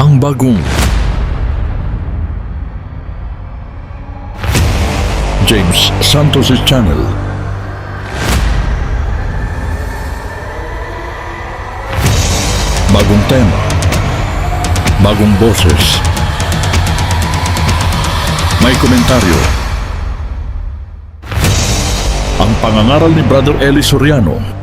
Ang bagong James Santos' Channel. Bagong tema, bagong boses, may komentaryo. Ang pangangaral ni Brother Eli Soriano.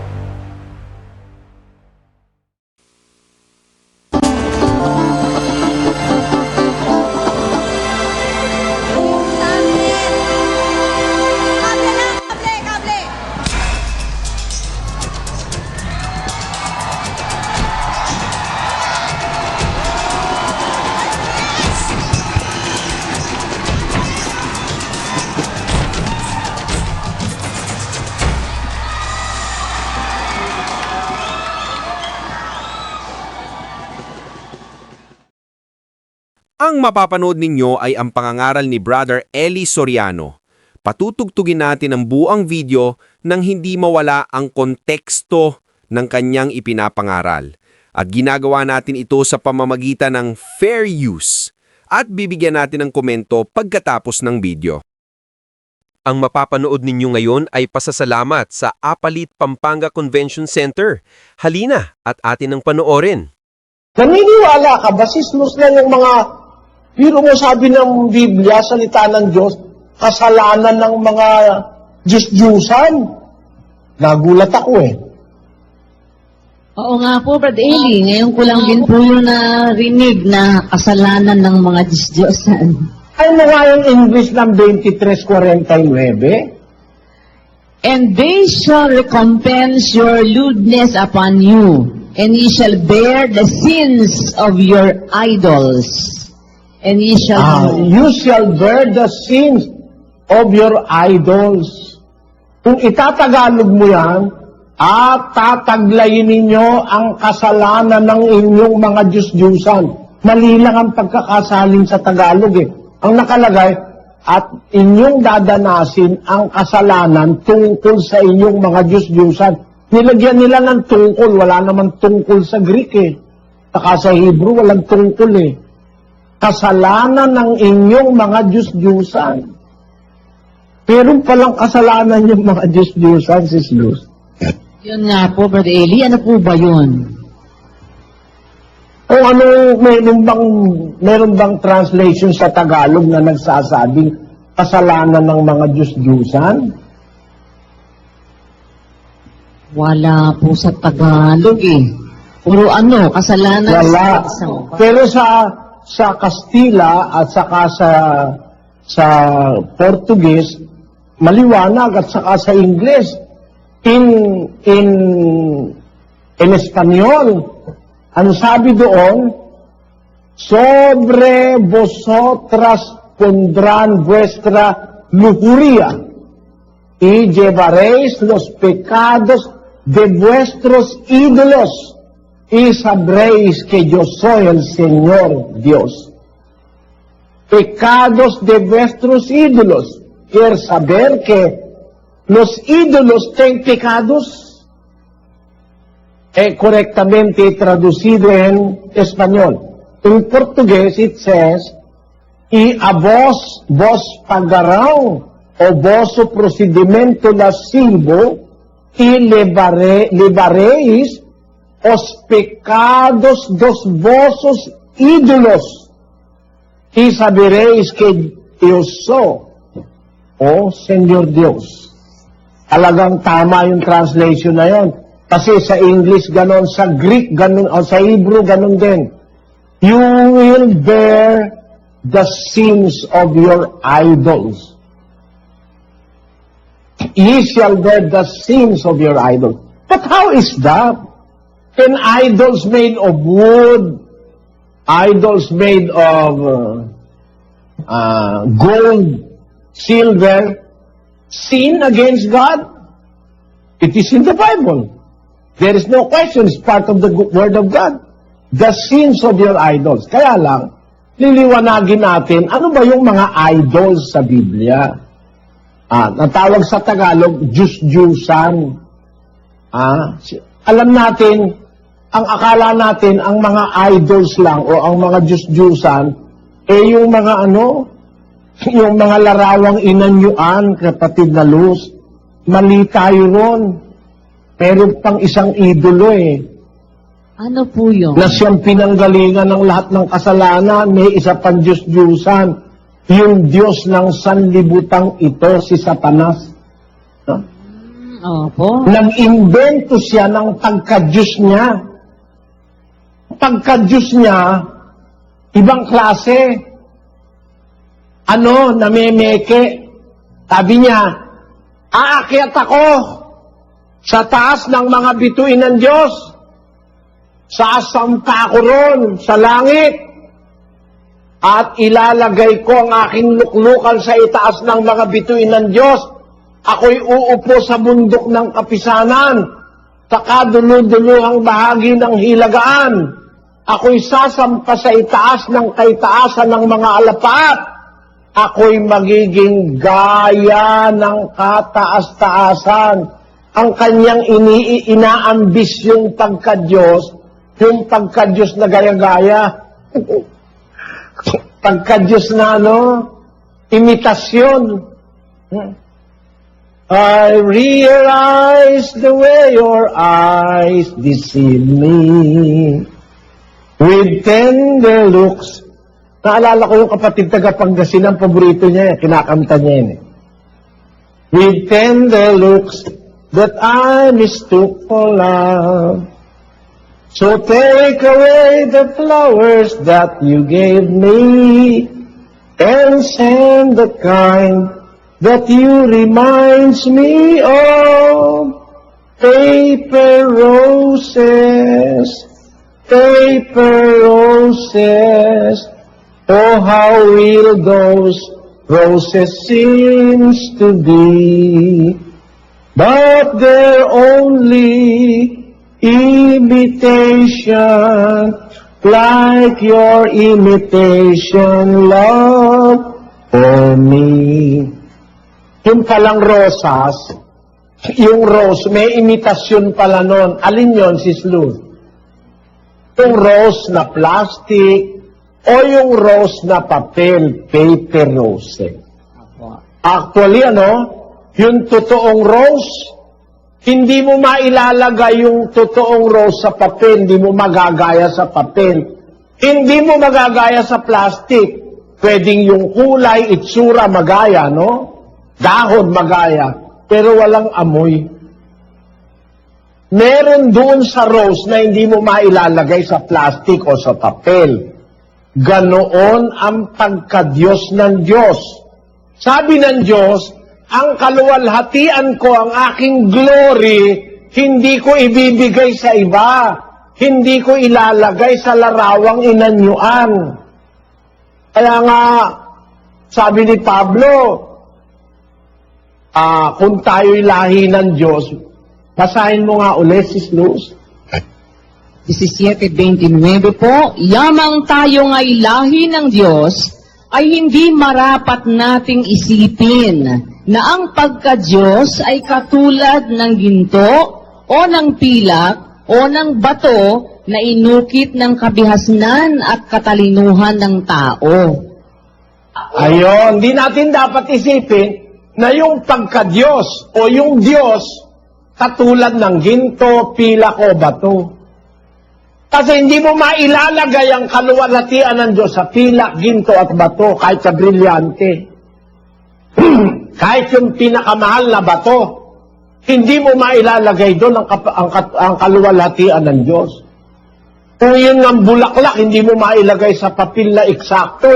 Ang mapapanood ninyo ay ang pangangaral ni Brother Eli Soriano. Patutugtugin natin ang buang video nang hindi mawala ang konteksto ng kanyang ipinapangaral. At ginagawa natin ito sa pamamagitan ng fair use. At bibigyan natin ng komento pagkatapos ng video. Ang mapapanood ninyo ngayon ay pasasalamat sa Apalit Pampanga Convention Center. Halina at atin ang panoorin. Naniniwala ka, basismos lang yung mga, biro mo sabi ng Biblia, salita ng Diyos, kasalanan ng mga Diyos-Diyusan. Nagulat ako eh. Oo nga po, Brad Eli. Ngayon ko lang din po yung narinig na kasalanan ng mga Diyos-Diyosan. Ay mo nga yung English ng 23:49. And they shall recompense your lewdness upon you, and ye shall bear the sins of your idols. And ye shall... You shall bear the sins of your idols. Kung itatagalog mo yan, at tataglayin ninyo ang kasalanan ng inyong mga Diyos-Diyusan. Mali lang ang pagkakasalin sa Tagalog eh. Ang nakalagay, at inyong dadanasin ang kasalanan tungkol sa inyong mga Diyos-Diyusan. Nilagyan nila ng tungkol, wala naman tungkol sa Greek eh. Saka sa Hebrew, walang tungkol eh. Kasalanan ng inyong mga Diyos-Diyusan. Meron palang kasalanan yung mga Diyos-Diyusan, sis Luz. Yun nga po, Brad Eli. Ano po ba yun? O ano, meron bang translation sa Tagalog na nagsasabing kasalanan ng mga Diyos-Diyusan? Wala po sa Tagalog eh. Puro ano, kasalanan Wala. sa Pero sa Kastila at saka sa Portuguese, maliwanag at saka sa Ingles. In Espanyol, ano sabi doon? Sobre vosotras pondrán vuestra lujuria y llevaréis los pecados de vuestros ídolos y sabréis que yo soy el Señor Dios. Pecados de vuestros ídolos. Quiere saber que los ídolos tienen pecados. Correctamente traducido en español. En portugués it says, y a vos pagarão o vosso procedimento lascivo y levareis os pecados dos vossos ídolos y sabereis que eu sou o Senhor Deus. Talagang tama yung translation na yon. Kasi sa English ganon, sa Greek ganon, o sa Hebrew ganon din. You will bear the sins of your idols. Ye shall bear the sins of your idols. But how is that? Can idols made of wood, idols made of gold, silver, sin against God? It is in the Bible. There is no question. It's part of the Word of God. The sins of your idols. Kaya lang, liliwanagin natin, ano ba yung mga idols sa Biblia? Natawag sa Tagalog, Diyos-Diyusan. Alam natin, ang akala natin, ang mga idols lang o ang mga Diyos-Diyusan, yung mga yung mga larawang inanyuan, kapatid na Luz. Mali tayo ron. Meron pang isang idolo Ano po yun? na siyang pinanggalingan ng lahat ng kasalanan. May isa pang Diyos-Diyusan. Yung Diyos ng sanlibutang ito, si Satanas. Opo. Nag-invento siya ng pagka-Diyos niya. Pagka-Diyos niya, ibang klase. Namemeke. Sabi niya, aakyat ako sa taas ng mga bituin ng Diyos. Sasampa ko ron sa langit. At ilalagay ko ang aking luklukan sa itaas ng mga bituin ng Diyos. Ako'y uupo sa bundok ng kapisanan, sa kaduluduluhang bahagi ng hilagaan. Ako'y sasampa sa itaas ng kaitaasan ng mga alapaap. Ako'y magiging gaya ng kataas-taasan. Ang kanyang inaambis yung pagka-Diyos, yung pagka-Diyos na gaya-gaya. Pagka-Diyos na imitasyon. I realize the way your eyes deceive me with tender looks. Naalala ko yung kapatid taga Pangasinan, paborito niya, kinakanta niya yun. With tender looks that I mistook for love. So take away the flowers that you gave me and send the kind that you reminds me of. Paper roses, paper roses. Oh, how real those roses seems to be. But they're only imitation, like your imitation love for me. Yung palang rosas, yung rose, may imitasyon pala nun. Alin yon, Sis Luz? Yung rose na plastic o yung rose na papel, paper rose. Actually, yung totoong rose, hindi mo mailalagay yung totoong rose sa papel, hindi mo magagaya sa papel. Hindi mo magagaya sa plastic. Pwedeng yung kulay, itsura magaya, dahon magaya, pero walang amoy. Meron doon sa rose na hindi mo mailalagay sa plastic o sa papel. Ganoon ang pagka-Diyos ng Diyos. Sabi ng Diyos, ang kaluwalhatian ko, ang aking glory, hindi ko ibibigay sa iba. Hindi ko ilalagay sa larawang inanyuan. Kaya nga, sabi ni Pablo, kung tayo'y lahi ng Diyos, basahin mo nga ulit, Sis Luz. 17:29 po, yamang tayo nga'y lahi ng Diyos, ay hindi marapat nating isipin na ang pagka-Diyos ay katulad ng ginto o ng pilak o ng bato na inukit ng kabihasnan at katalinuhan ng tao. Ayon, di natin dapat isipin na yung pagka-Diyos o yung Diyos katulad ng ginto, pilak o bato. Kasi hindi mo mailalagay ang kaluwalhatian ng Diyos sa pilak, ginto at bato, kahit sa brilyante. Kahit yung pinakamahal na bato, hindi mo mailalagay doon ang kaluwalhatian ng Diyos. Kung yun ang bulaklak, hindi mo mailagay sa papel na eksakto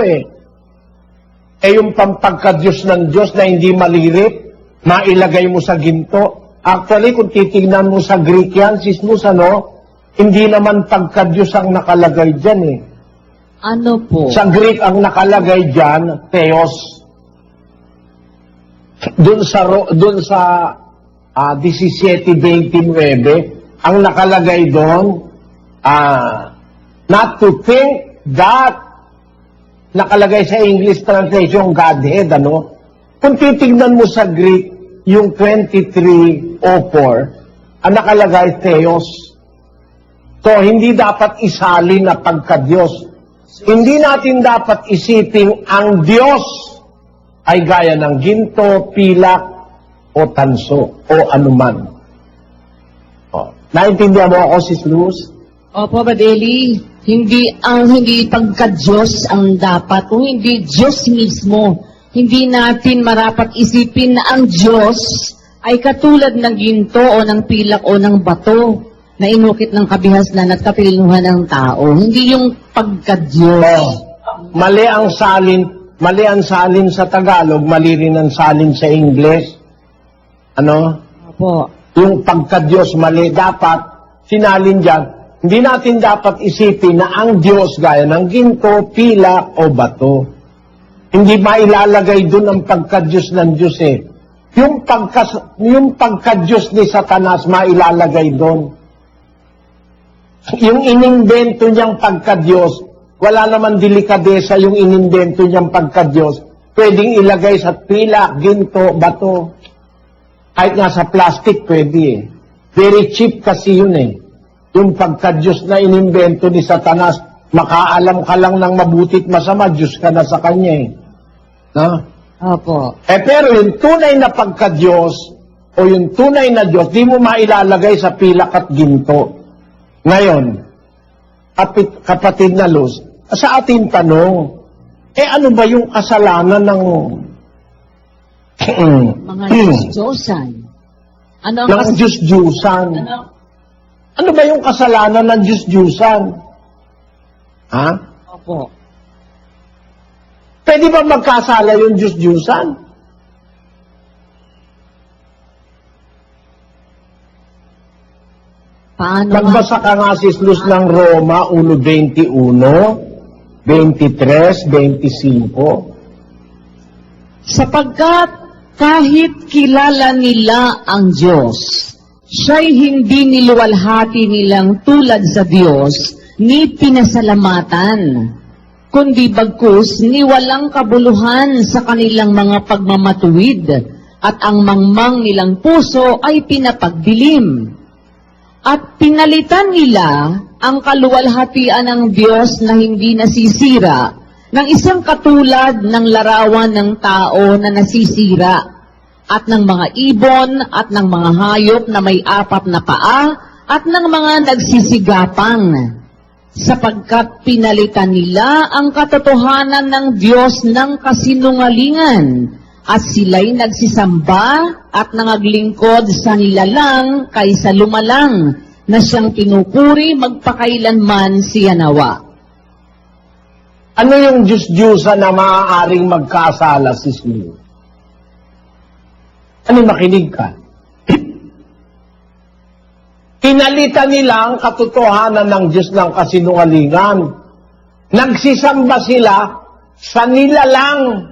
yung pampagka-Diyos ng Diyos na hindi malirip, mailagay mo sa ginto. Actually, kung titignan mo sa Greek yan, Sis Luz, hindi naman pagka-Diyos ang nakalagay dyan Ano po? Sa Greek, ang nakalagay dyan, Theos. Doon sa 17:29, ang nakalagay doon, not to think that, nakalagay sa English translation, Godhead, Kung titignan mo sa Greek, yung 23:04, ang nakalagay, Theos. So, hindi dapat isalin na pagka-Diyos. Hindi natin dapat isiping ang Diyos ay gaya ng ginto, pilak, o tanso, o anuman. O, naintindihan mo ako, Sis Luz? Opo, Badeli, hindi pagka-Diyos ang dapat, kung hindi Diyos mismo. Hindi natin marapat isipin na ang Diyos ay katulad ng ginto o ng pilak o ng bato na inukit ng kabihasnan at kapilinuhan ng tao. Hindi yung pagka-Diyos. Mali ang salin sa Tagalog, mali rin ang salin sa English. Ano? Opo. Yung pagka-Diyos mali, dapat sinalin dyan. Hindi natin dapat isipin na ang Diyos gaya ng ginto, pilak, o bato. Hindi mailalagay dun ang pagka-Diyos ng Diyos eh. Yung pagka-Diyos ni Satanas, mailalagay dun. Yung inimbento niyang pagka-Diyos, wala naman delikadesa yung inimbento niyang pagka-Diyos. Pwedeng ilagay sa pilak, ginto, bato. Kahit nga sa plastic, pwede eh. Very cheap kasi yun eh. Yung pagka-Diyos na inimbento ni Satanas, makaalam ka lang ng mabutit masama, Diyos ka na sa kanya eh. No? Opo. Pero yung tunay na pagka-Diyos, o yung tunay na Diyos, di mo mailalagay sa pilak at ginto. Ngayon, kapatid na Luz, sa ating tanong, ano ba yung kasalanan ng Mga Diyos-Diyosan. Ano ang ng Diyos-Diyusan? Ano ba yung kasalanan ng Diyos-Diyusan? Ha? Opo. Pwede ba magkasala yung Diyos-Diyusan? Paano Nagbasa ka nga, Sis Luz, ng Roma 1:21, 23, 25. Sapagkat kahit kilala nila ang Diyos, siya'y hindi niluwalhati nilang tulad sa Diyos, ni pinasalamatan, kundi bagkus ni walang kabuluhan sa kanilang mga pagmamatuwid, at ang mangmang nilang puso ay pinapagdilim. At pinalitan nila ang kaluwalhatian ng Diyos na hindi nasisira ng isang katulad ng larawan ng tao na nasisira at ng mga ibon at ng mga hayop na may 4 na paa at ng mga nagsisigapang, sapagkat pinalitan nila ang katotohanan ng Diyos ng kasinungalingan at sila'y nagsisamba at nangaglingkod sa nilalang kaysa lumalang na siyang pinupuri magpakailanman siya nawa. Ano yung Diyos-Diyusan na maaaring magkasala, Sis Luz? Ano, makinig ka? Pinalitan nila ang katotohanan ng Diyos ng kasinungalingan. Nagsisamba sila sa nilalang.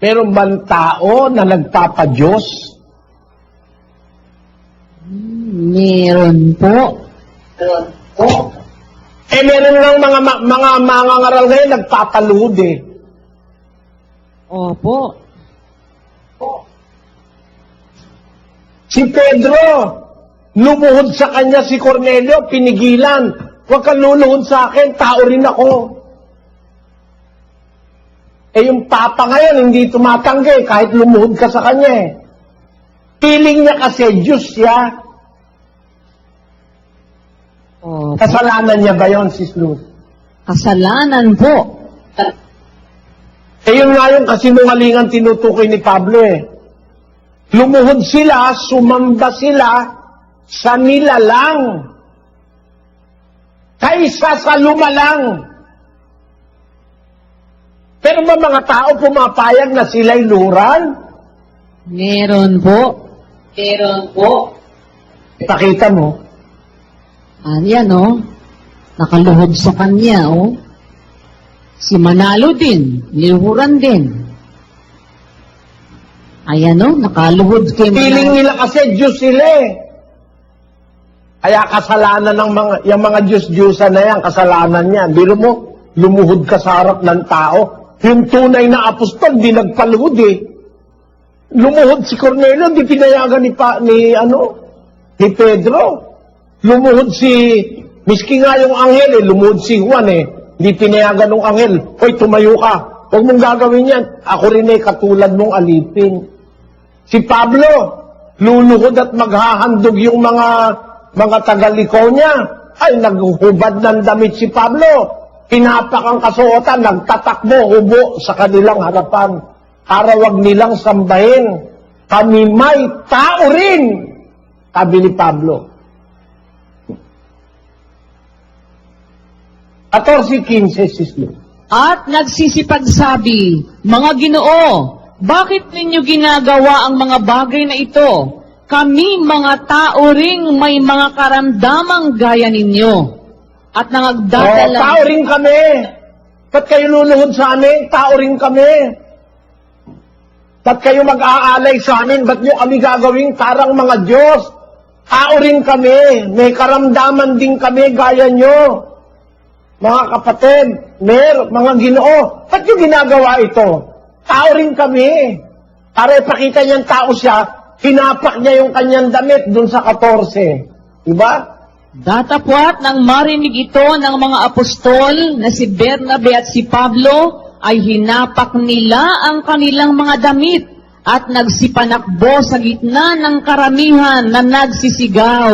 Meron bang tao na nagpapa-Diyos? Meron po. Meron lang mga ngaral ngayon nagpapaluhod eh. Opo. Si Pedro, lumuhod sa kanya si Cornelio, pinigilan. Huwag kang luluhod sa akin, tao rin ako. Yung papa ngayon, hindi tumatanggi kahit lumuhod ka sa kanya eh. Feeling niya kasi Diyos siya. Opo. Kasalanan niya ba yun, Sis Luz? Kasalanan po. Yun nga yung kasinungalingan tinutukoy ni Pablo eh. Lumuhod sila, sumamba sila sa nilalang kaysa sa lumalang. Pero ba mga tao pumapayag na sila'y luhuran? Meron po. Meron po. Pakita mo. Ayan, oh. Nakaluhod sa kanya, oh. Si Manalo din. Niluhuran din. Ayan, oh. Nakaluhod kay Feeling Manalo. nila kasi Diyos sila eh. Kaya kasalanan ng yung mga Diyos-Diyosan na yan, kasalanan niya. Biro mo, lumuhod ka sa harap ng tao. Yung tunay na apostol, di nagpaluhod eh. Lumuhod si Cornelio, di pinayagan ni Si Pedro, lumuhod miski nga yung anghel lumuhod si Juan hindi pinayagan ng anghel, hoy, tumayo ka, huwag mong gagawin yan, ako rin katulad mong alipin. Si Pablo, luluhod at maghahandog yung mga tagaliko niya, ay naghubad ng damit si Pablo, pinapak ang kasuotan, nagtatakbo, hubo sa kanilang harapan, para wag nilang sambahin, kami may tao rin, sabi ni Pablo. 14:15, Sislo. At nagsisipagsabi, mga Ginoo, bakit ninyo ginagawa ang mga bagay na ito? Kami mga tao ring may mga karamdamang gaya ninyo. At nangagdadala... tao rin kami. Ba't kayo luluhod sa amin? Tao rin kami. Ba't kayo mag-aalay sa amin? Ba't nyo kami gagawing parang mga Diyos? Tao rin kami. May karamdaman din kami gaya nyo. Mga kapatid, mga Ginoo, ba't nyo ginagawa ito? Tao rin kami. Para ipakita niyang tao siya, hinapak niya yung kanyang damit dun sa 14. Diba? Datapwat nang marinig ito ng mga apostol na si Bernabe at si Pablo, ay hinapak nila ang kanilang mga damit at nagsipanakbo sa gitna ng karamihan na nagsisigaw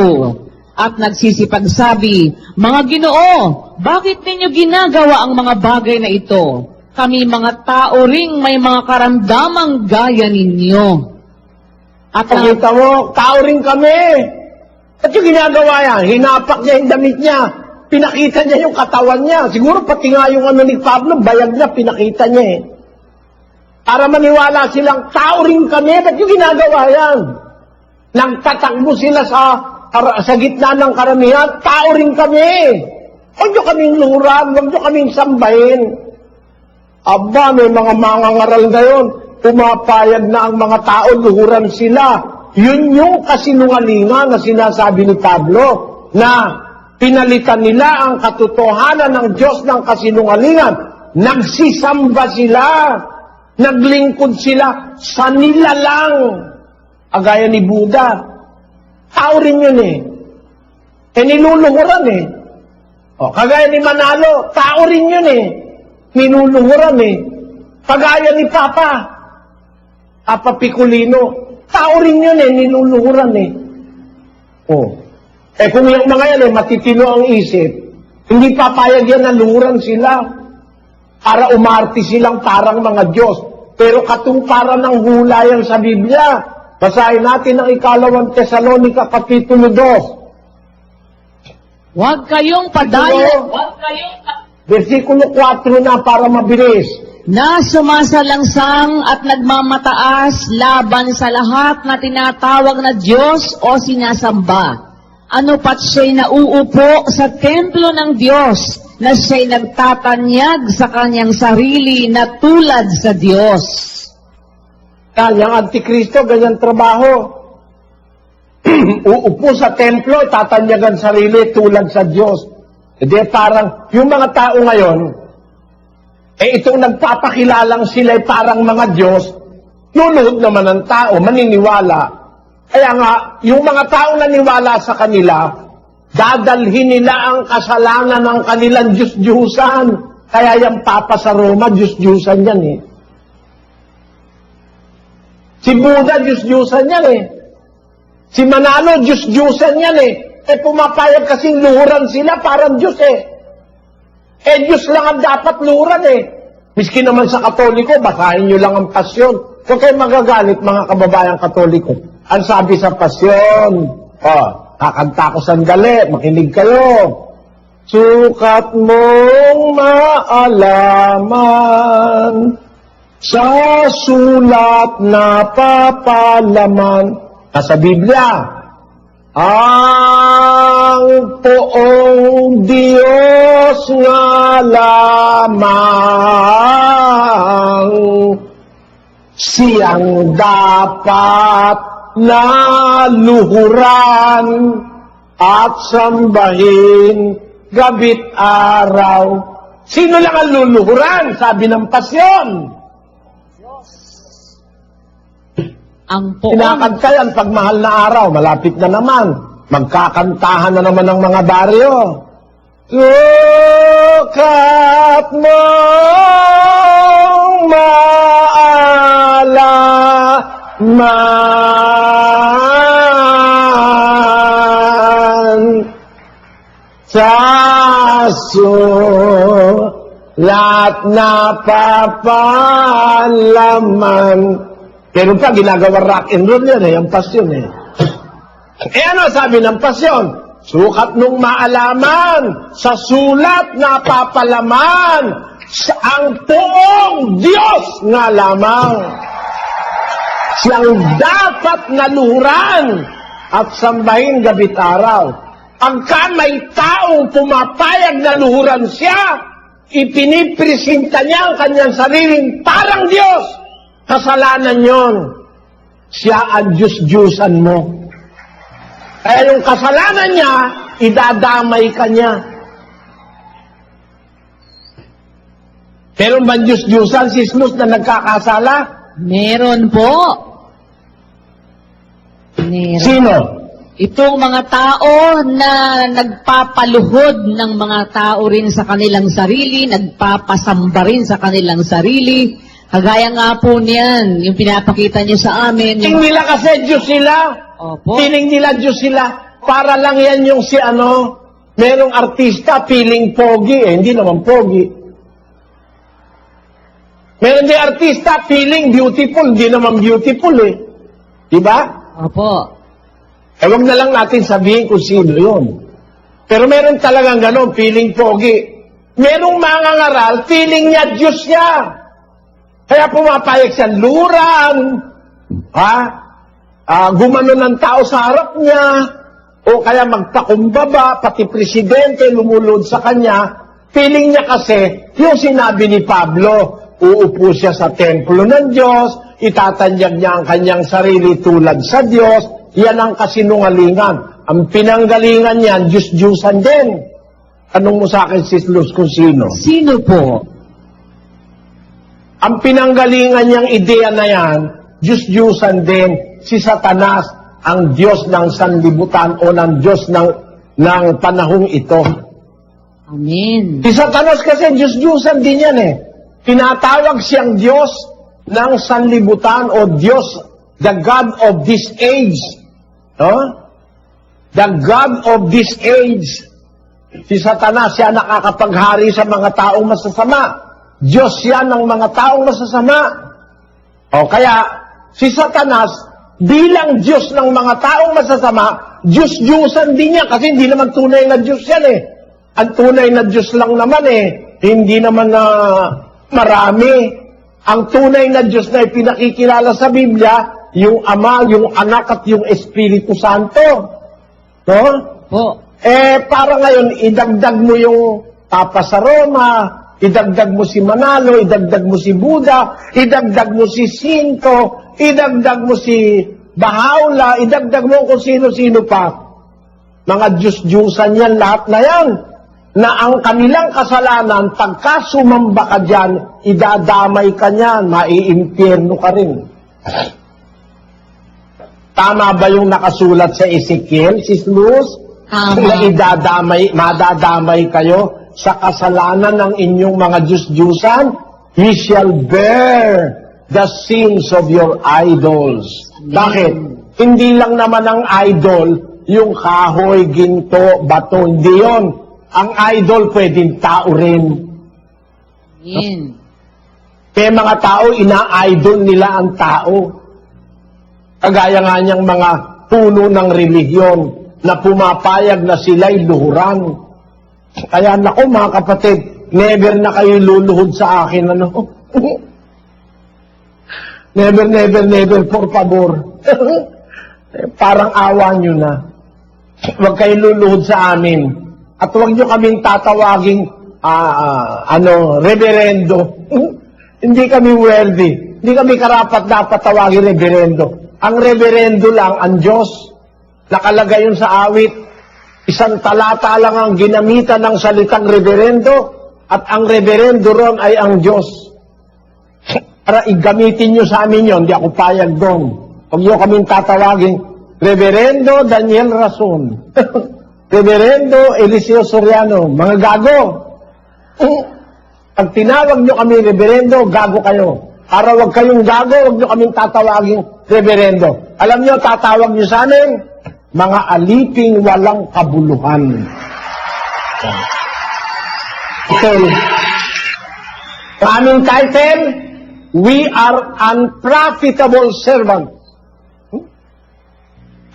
at nagsisipagsabi, mga Ginoo, bakit ninyo ginagawa ang mga bagay na ito? Kami mga tao ring may mga karamdamang gaya ninyo. At Pakita mo, tao rin kami. At yung ginagawa yan, hinapak niya yung damit niya, pinakita niya yung katawan niya. Siguro pati nga yung ni Pablo, bayag niya, pinakita niya Para maniwala silang, tao rin kami, ba't yung ginagawa yan? Nagtatakbo sila sa gitna ng karamihan, tao rin kami. Huwag nyo kaming luhuran, huwag nyo kaming sambahin. Aba, may mga mangangaral ngayon, pumapayag na ang mga tao, luhuran sila. Yun yung kasinungalingan na sinasabi ni Pablo, na pinalitan nila ang katotohanan ng Diyos ng kasinungalingan. Nagsisamba sila, naglingkod sila sa nila lang. Agaya ni Buddha. Tao rin yun niluluhuran kagaya ni Manalo, tao rin yun niluluhuran Kagaya ni Papa Picolino, tao rin yun niluluhuran kung yung mga yan matitino ang isip, hindi papayag yan na luhuran sila para umarte silang parang mga Diyos. Pero katumparan ng hulayan sa Biblia, basahin natin ang 2 Tesalonica Kapitulo 2. huwag kayong padaya, Versikulo 4 na para mabilis. na sumasalangsang at nagmamataas laban sa lahat na tinatawag na Diyos o sinasamba. Ano pat siya'y nauupo sa templo ng Diyos, na siya'y nagtatanyag sa kanyang sarili na tulad sa Diyos. Yung Antikristo, ganyan trabaho. Uupo sa templo, tatanyagan sarili tulad sa Diyos. Hindi parang, yung mga tao ngayon, itong nagpapakilalang sila parang mga Diyos, luluhod naman ng tao, maniniwala. Kaya nga, yung mga tao naniwala sa kanila, dadalhin nila ang kasalanan ng kanilang Diyos-Diyusan. Kaya yung Papa sa Roma, Diyos-Diyusan yan Si Buddha, Diyos-Diyusan yan Si Manalo, Diyos-Diyusan yan pumapayag kasing luhuran sila, parang Diyos Diyos lang ang dapat luhuran Miski naman sa Katoliko, basahin nyo lang ang pasyon. Huwag kayo magagalit, mga kababayang Katoliko. Ang sabi sa pasyon, kakanta ko sandali, makinig kayo. Sukat mong maalaman sa sulat na papalaman. Sa Biblia, ang poong Diyos nga lamang siyang dapat na luhuran at sambahin gabit araw. Sino lang ang luluhuran? Sabi ng pasyon. Ang poong Kinakanta yan pag mahal na araw, malapit na naman. Magkakantahan na naman ng mga baryo. Sukat mong maalaman sa sulat na papalaman. Pero pa, ginagawa rock and roll yan ang pasyon ano sabi ng pasyon? Sukat nung maalaman sa sulat na papalaman sa ang poong Diyos nga lamang. Siyang dapat naluhuran at sambahin gabi't araw. Pagka may taong pumapayag na luhuran siya, ipinipresenta niya ang kanyang sariling parang Diyos. Kasalanan yon. Siya ang Diyos-Diyusan mo. Kaya yung kasalanan niya, idadamay ka niya. Meron ba Diyos-Diyusan si Jesus na nagkakasala? Meron po. Meron. Sino? Itong mga tao na nagpapaluhod ng mga tao rin sa kanilang sarili, nagpapasamba rin sa kanilang sarili. Kagaya nga po niyan, yung pinapakita niyo sa amin. Piling nila kasi Diyos sila. Opo. Piling nila Diyos sila. Para lang yan yung merong artista, piling pogi. Hindi naman pogi. Meron din artista, piling beautiful. Hindi naman beautiful Diba? Opo. Wag na lang natin sabihin kung sino yun. Pero meron talagang ganon, feeling pogi. Merong mga ngaral, feeling niya Diyos niya. Kaya pumapayag siya luran, gumano ng tao sa harap niya, o kaya magpakumbaba, pati presidente lumulod sa kanya. Feeling niya kasi, yung sinabi ni Pablo, uupo siya sa templo ng Diyos, itatanyag niya ang kanyang sarili tulad sa Diyos. Yan ang kasinungalingan. Ang pinanggalingan niyan, Diyos-Diyusan din. Anong mo sa akin, Sis Luz, kung sino? Sino po? Ang pinanggalingan niyang ideya na yan, Diyos-Diyusan din, si Satanas, ang Diyos ng sanlibutan o ng Diyos ng panahong ito. Amen. Si Satanas kasi Diyos-Diyusan din yan Tinatawag siyang Diyos ng sanlibutan o Diyos, the God of this age. The God of this age. Si Satanas, siya nakakapaghari sa mga taong masasama. Diyos siya ng mga taong masasama. Kaya, si Satanas, bilang Diyos ng mga taong masasama, Diyos-Diyusan din niya, kasi hindi naman tunay na Diyos yan Ang tunay na Diyos lang naman hindi naman na marami. Ang tunay na Diyos na ipinakikilala sa Biblia, yung Ama, yung Anak at yung Espiritu Santo. Po. Para ngayon, idagdag mo yung Papa sa Roma, idagdag mo si Manalo, idagdag mo si Buddha, idagdag mo si Sinto, idagdag mo si Bahaula, idagdag mo kung sino-sino pa. Mga Diyos-Diyusan yan, lahat na yan. Na ang kanilang kasalanan, pagka sumamba ka dyan, idadamay ka niyan, maiimpyerno ka rin. Tama ba yung nakasulat sa Ezekiel, Sis Luz? Na madadamay kayo sa kasalanan ng inyong mga Diyos-Diyusan? Ye shall bear the sins of your idols. Bakit? Hindi lang naman ang idol, yung kahoy, ginto, bato, hindi yun. Ang idol pwedeng tao rin. Amen. Kaya mga tao, ina-idol nila ang tao. Kagaya nga niyang mga puno ng relihiyon na pumapayag na sila'y luhuran. Kaya naku mga kapatid, never na kayo luluhod sa akin. Never, never, never, por favor. Parang awa nyo na. Huwag kayo luluhod sa amin. At huwag nyo kaming tatawaging reverendo. Hindi kami worthy. Hindi kami karapat-dapat tawagin reverendo. Ang reverendo lang, ang Diyos. Nakalagay yun sa awit. Isang talata lang ang ginamitan ng salitang reverendo. At ang reverendo ron ay ang Diyos. Para igamitin nyo sa amin yun, hindi ako payag doon. Huwag nyo kaming tatawagin Reverendo Daniel Rason, Reverendo Eliseo Soriano, mga gago. Pag tinawag nyo kami reverendo, gago kayo. Para wag kayong gago, wag nyo kaming tatawagin reverendo. Alam nyo, tatawag nyo sa amin, mga aliping walang kabuluhan. Okay. Ang aming title, we are unprofitable servants.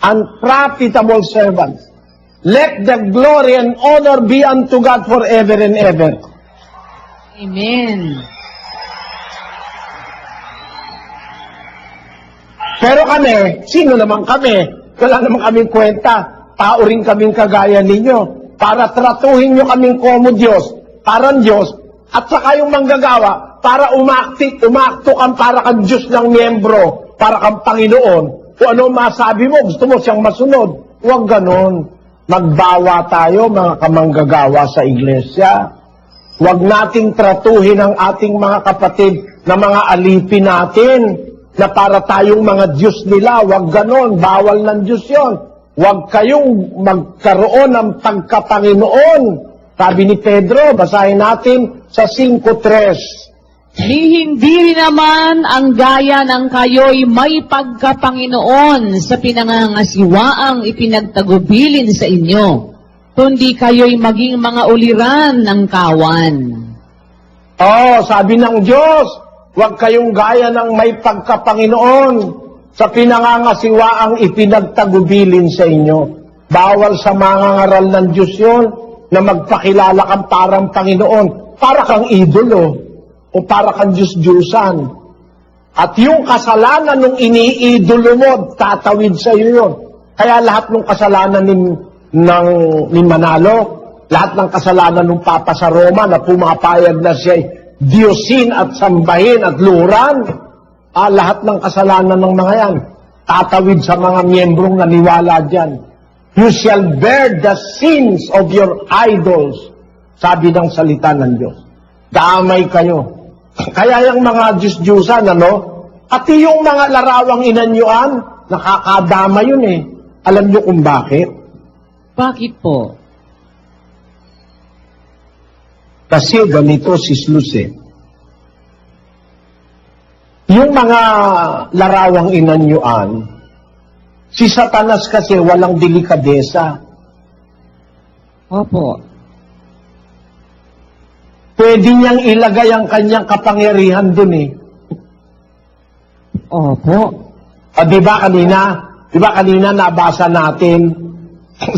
Unprofitable servants. Let the glory and honor be unto God forever and ever. Amen. Pero kami, sino naman kami? Wala naman kaming kwenta. Tao rin kaming kagaya ninyo. Para tratuhin nyo kaming komo Diyos, parang Diyos, at saka yung manggagawa, para umakto kang para kang Diyos ng miyembro, para kang Panginoon. Kung ano masabi mo, gusto mo siyang masunod. Huwag ganon. Magbawa tayo, mga kamanggagawa sa iglesia. Huwag nating tratuhin ang ating mga kapatid na mga alipin natin, na para tayong mga Diyos nila. Huwag ganon. Bawal ng Diyos yon. Huwag kayong magkaroon ng pagkapanginoon. Sabi ni Pedro, basahin natin sa 5:3. Ni hindi rin naman ang gaya ng kayo'y may pagkapanginoon sa pinangangasiwaang ipinagtagubilin sa inyo, kundi kayo'y maging mga uliran ng kawan. Sabi ng Diyos, huwag kayong gaya ng may pagkapanginoon sa pinangangasiwaang ipinagtagubilin sa inyo. Bawal sa mga ngaral ng Diyos yun na magpakilala kang parang Panginoon, para kang idolo. O para kang Diyos-Diyusan. At yung kasalanan ng iniidolo mo, tatawid sa iyo yun. Kaya lahat ng kasalanan ni Manalo, lahat ng kasalanan ng Papa sa Roma na pumapayag na siya Diyosin at sambahin at luran, lahat ng kasalanan ng mga yan, tatawid sa mga miyembrong naniwala dyan. You shall bear the sins of your idols, sabi ng salita ng Diyos. Damay kayo. Kaya yung mga Diyos-Diyusan, pati yung mga larawang inanyuan, nakakadama yun eh. Alam nyo kung bakit? Bakit po? Kasi ganito si Sluse. Yung mga larawang inanyuan, si Satanas kasi walang delikadesa. Opo. Pwede niyang ilagay ang kanyang kapangyarihan dun eh. Opo. Di ba kanina nabasa natin,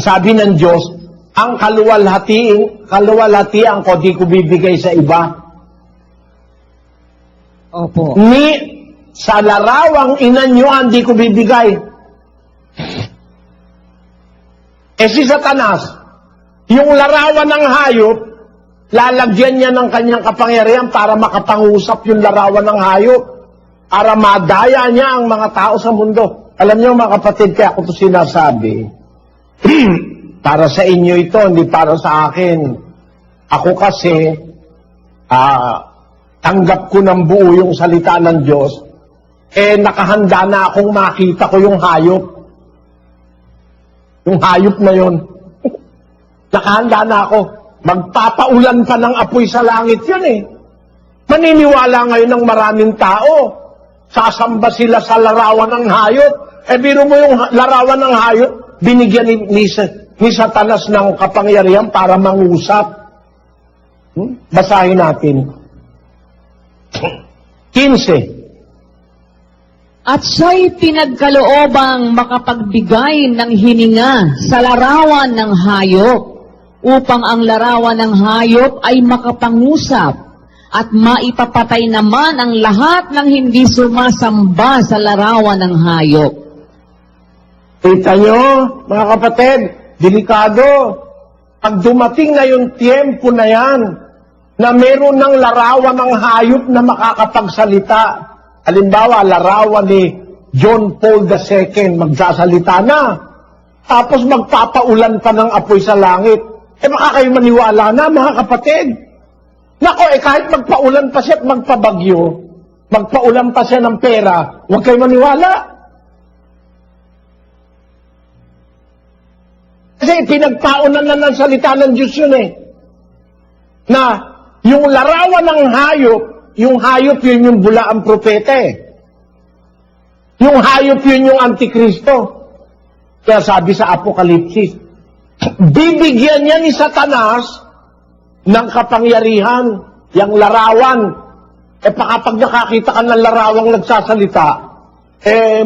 sabi ng Diyos, ang kaluwalhatian ko di ko bibigay sa iba. Opo. Sa larawang inanyuan di ko bibigay. Si Satanas, yung larawan ng hayop, lalagyan niya ng kanyang kapangyarihan para makapangusap yung larawan ng hayop, para madaya niya ang mga tao sa mundo. Alam niyo mga kapatid, kaya ako ito sinasabi, para sa inyo ito, hindi para sa akin. Ako kasi, tanggap ko ng buo yung salita ng Diyos, nakahanda na akong makita ko yung hayop. Yung hayop na yon. Nakahanda na ako. Magpapaulan pa ng apoy sa langit yan eh. Maniniwala ngayon ng maraming tao. Sasamba sila sa larawan ng hayop. Biro mo yung larawan ng hayop, binigyan ni Satanas ng kapangyarihan para mangusap. Basahin natin. 15. At siya'y pinagkaloobang makapagbigay ng hininga sa larawan ng hayop, upang ang larawan ng hayop ay makapangusap at maipapatay naman ang lahat ng hindi sumasamba sa larawan ng hayop. Kita nyo, mga kapatid, delikado. Pag dumating na yung tiempo na yan, na meron ng larawan ng hayop na makakapagsalita, halimbawa, larawan ni John Paul II, magsasalita na, tapos magpapaulan pa ng apoy sa langit, baka kayo maniwala na, mga kapatid. Nako, kahit magpaulan pa siya at magpabagyo, magpaulan pa siya ng pera, huwag kayo maniwala. Kasi pinagpaunan na ng salita ng Diyos yun eh. Na yung larawan ng hayop, yung hayop yun yung bulaang propeta eh. Yung hayop yun yung Antikristo. Kaya sabi sa Apokalipsis, bibigyan niya ni Satanas ng kapangyarihan, yung larawan. Kapag nakakita ka ng larawang nagsasalita,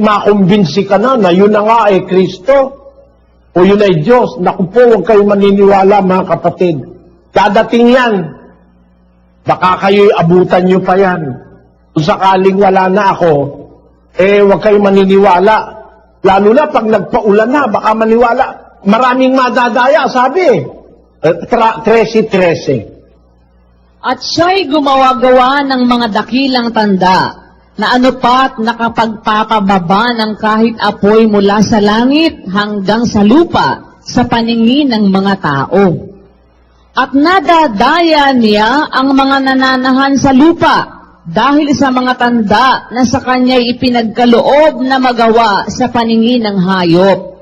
makumbinsi ka na yun na nga Kristo o yun ay Diyos. Naku po, huwag kayo maniniwala mga kapatid. Dadating yan. Baka kayo'y abutan nyo pa yan. Kung sakaling wala na ako, huwag kayo maniniwala. Lalo na pag nagpaulan na, baka maniwala. Maraming madadaya, sabi. 13:13. At siya'y gumawa-gawa ng mga dakilang tanda na anupat nakapagpapababa ng kahit apoy mula sa langit hanggang sa lupa sa paningin ng mga tao. At nadadaya niya ang mga nananahan sa lupa dahil sa mga tanda na sa kanya'y ipinagkaloob na magawa sa paningin ng hayop,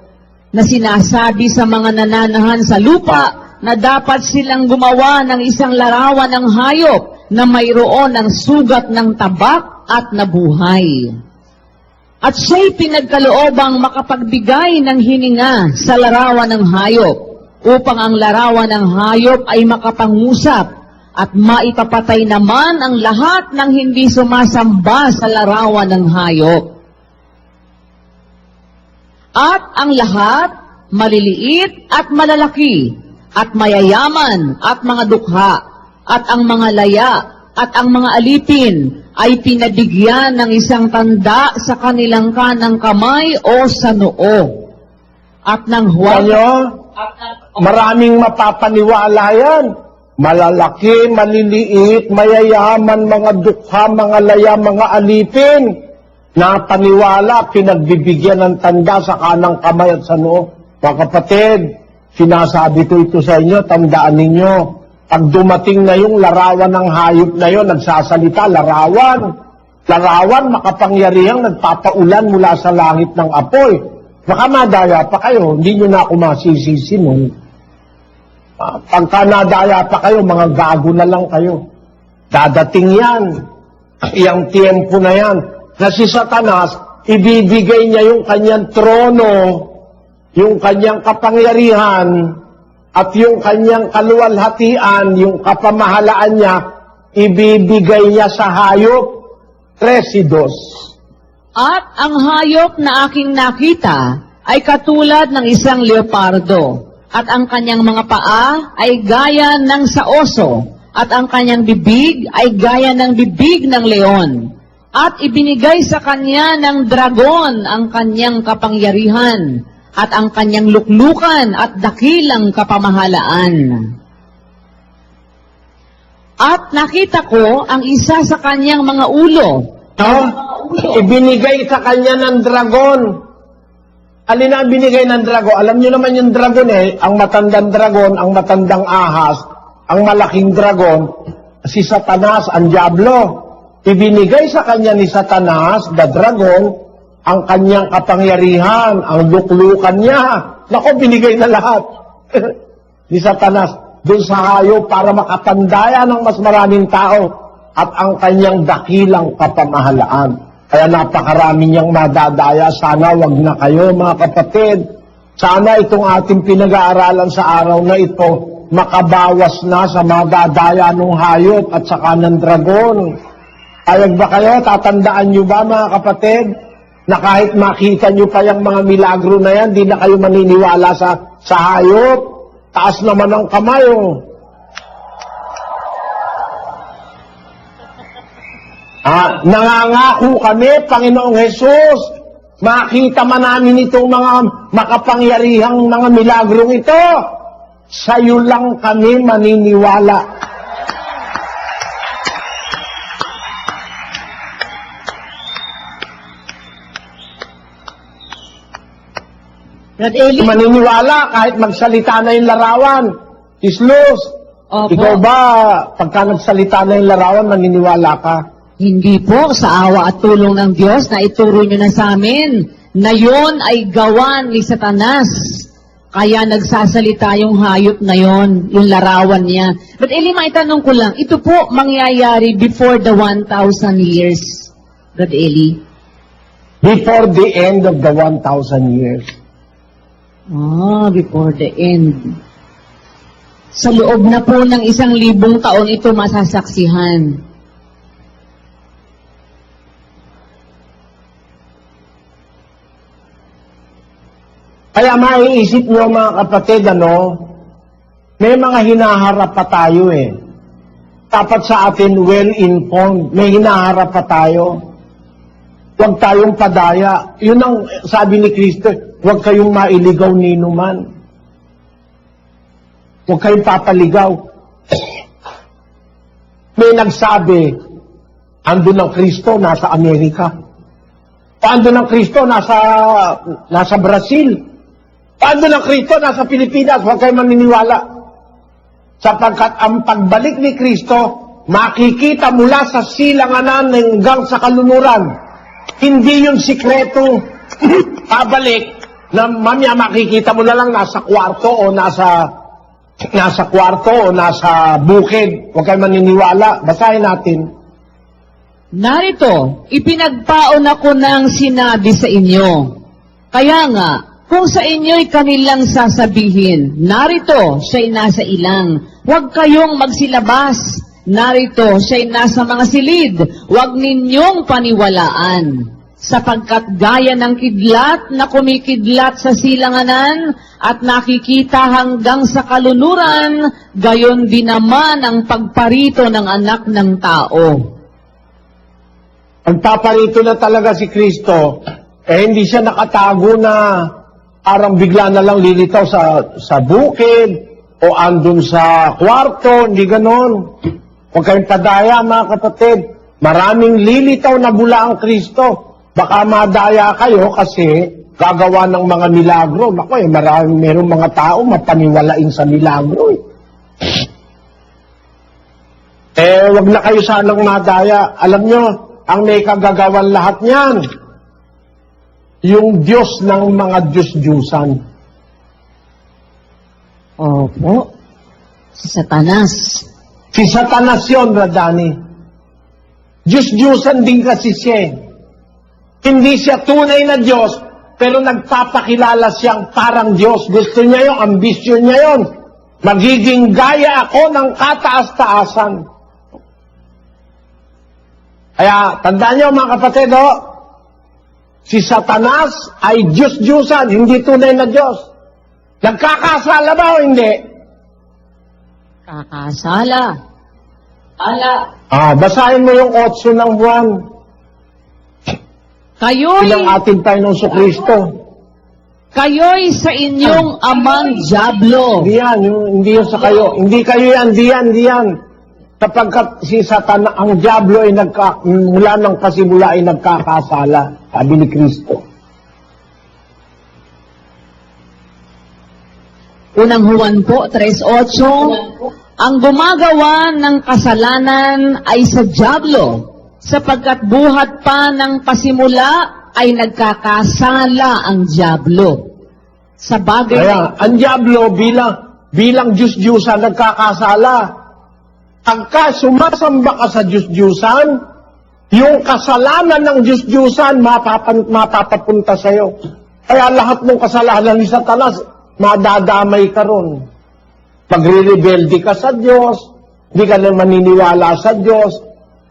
na sinasabi sa mga nananahan sa lupa na dapat silang gumawa ng isang larawan ng hayop na mayroon ng sugat ng tabak at nabuhay. At siya'y pinagkaloobang makapagbigay ng hininga sa larawan ng hayop upang ang larawan ng hayop ay makapangusap at maipapatay naman ang lahat ng hindi sumasamba sa larawan ng hayop. At ang lahat, maliliit at malalaki, at mayayaman at mga dukha, at ang mga laya, at ang mga alipin, ay pinabigyan ng isang tanda sa kanilang kanang kamay o sa noo. At nang huwag... Maraming mapapaniwala yan. Malalaki, maliliit, mayayaman, mga dukha, mga laya, mga alipin. Na paniwala, pinagbibigyan ng tanda sa kanang kamay at sa noo. Mga kapatid, sinasabi ko ito sa inyo, tandaan ninyo. Pag dumating na yung larawan ng hayop na yun, nagsasalita, larawan. Larawan, makapangyarihang nagpapaulan mula sa langit ng apoy. Baka madaya pa kayo, hindi nyo na ako masisisi nun. Pagka nadaya pa kayo, mga gago na lang kayo. Dadating yan. Iyang tiempo na yan. Na si Satanas, ibibigay niya yung kanyang trono, yung kanyang kapangyarihan, at yung kanyang kaluwalhatian, yung kapamahalaan niya, ibibigay niya sa hayop, 13:2. At ang hayop na aking nakita ay katulad ng isang leopardo, at ang kanyang mga paa ay gaya ng sa oso, at ang kanyang bibig ay gaya ng bibig ng leon. At ibinigay sa kanya ng dragon ang kanyang kapangyarihan, at ang kanyang luklukan at dakilang kapamahalaan. At nakita ko ang isa sa kanyang mga ulo. Ibinigay sa kanya ng dragon. Alin ang binigay ng dragon? Alam niyo naman yung dragon ang matandang dragon, ang matandang ahas, ang malaking dragon, si Satanas, ang Diablo. Ibinigay sa kanya ni Satanas, the dragon, ang kanyang kapangyarihan, ang luklukan niya. Naku, binigay na lahat ni Satanas doon sa hayop para makapandaya ng mas maraming tao at ang kanyang dakilang kapamahalaan. Kaya napakarami niyang madadaya. Sana wag na kayo mga kapatid. Sana itong ating pinag-aaralan sa araw na ito makabawas na sa madadaya ng hayop at saka ng dragon. Ayag ba kayo? Tatandaan niyo ba mga kapatid? Na kahit makita nyo pa yung mga milagro na yan, di na kayo maniniwala sa hayop. Taas naman ang kamay, nangangako kami, Panginoong Jesus, makita man namin itong mga makapangyarihang mga milagrong ito. Sa'yo lang kami maniniwala. Maniniwala kahit magsalita na yung larawan. Islus, Opo. Ikaw ba, pagka nagsalita na yung larawan, maniniwala ka? Hindi po, sa awa at tulong ng Diyos na ituro nyo na sa amin na yon ay gawan ni Satanas. Kaya nagsasalita yung hayop ngayon, yung larawan niya. But Eli, maitanong ko lang, ito po mangyayari before the 1,000 years, Brad Eli? Before the end of the 1,000 years. Before the end. Sa loob na po ng 1,000 taon ito masasaksihan. Kaya maiisip nyo mga kapatid, may mga hinaharap pa tayo eh. Dapat sa atin well-informed, may hinaharap pa tayo. Huwag tayong padaya. Yun ang sabi ni Kristo, huwag kayong mailigaw ni numan. Huwag kayong papaligaw. May nagsabi, andun ang Kristo, nasa Amerika. Andun ang Kristo, nasa Brazil. Andun ang Kristo, nasa Pilipinas. Huwag kayong maniniwala. Sapagkat ang pagbalik ni Kristo, makikita mula sa silanganan hanggang sa kaluluran. Hindi yung sikreto pabalik na mamaya makikita mo na lang nasa kwarto o nasa bukid. Huwag kayong maniniwala. Basahin natin. Narito, ipinagpaon ako ng sinabi sa inyo. Kaya nga, kung sa inyo'y kanilang sasabihin, narito, siya'y nasa ilang, huwag kayong magsilabas. Narito, siya'y nasa mga silid, huwag ninyong paniwalaan. Sapagkat gaya ng kidlat na kumikidlat sa silanganan at nakikita hanggang sa kaluluran, gayon din naman ang pagparito ng anak ng tao. Ang paparito na talaga si Kristo, hindi siya nakatago na parang bigla na lang lilitaw sa bukid o andun sa kwarto, hindi ganon. Huwag kayong padaya mga kapatid. Maraming lilitaw na bula ang Kristo. Baka madaya kayo kasi gagawa ng mga milagro. Naku merong mga tao mapaniwalain sa milagro wag na kayo sanang madaya. Alam nyo, ang may kagagawan lahat niyan, yung Diyos ng mga Diyos-Diyusan. Opo, si Satanas. Si Satanas yun, Radani. Diyos-Diyusan din kasi siya. Hindi siya tunay na Diyos, pero nagpapakilala siyang parang Diyos. Gusto niya yun, ambisyon niya yun. Magiging gaya ako ng kataas-taasan. Kaya, tandaan niyo mga kapatid, si Satanas ay Diyos-Diyusan, hindi tunay na Diyos. Nagkakasala ba o hindi? Kakasala. Basahin mo yung 8 ng buwan. Ilang ating Panginoong Kristo. Kayo'y sa inyong amang dyablo. Hindi yan sa kayo. Hindi kayo yan, hindi yan. Kapag si Satan, ang dyablo ay mula ng pasimula ay nagkakasala. Sabi ni Kristo. Unang Juan po, 3:8, ang gumagawa ng kasalanan ay sa dyablo, sapagkat buhat pa ng pasimula ay nagkakasala ang dyablo. Sa bagay Kaya, ang dyablo bilang Diyos-Diyusan nagkakasala. Pagka sumasamba ka sa Diyos-Diyusan, yung kasalanan ng Diyos-Diyusan mapapapunta sa'yo. Kaya lahat ng kasalanan ni Satanas, madadamay ka ron. Magre-rebelde ka sa Diyos, hindi ka na maniniwala sa Diyos,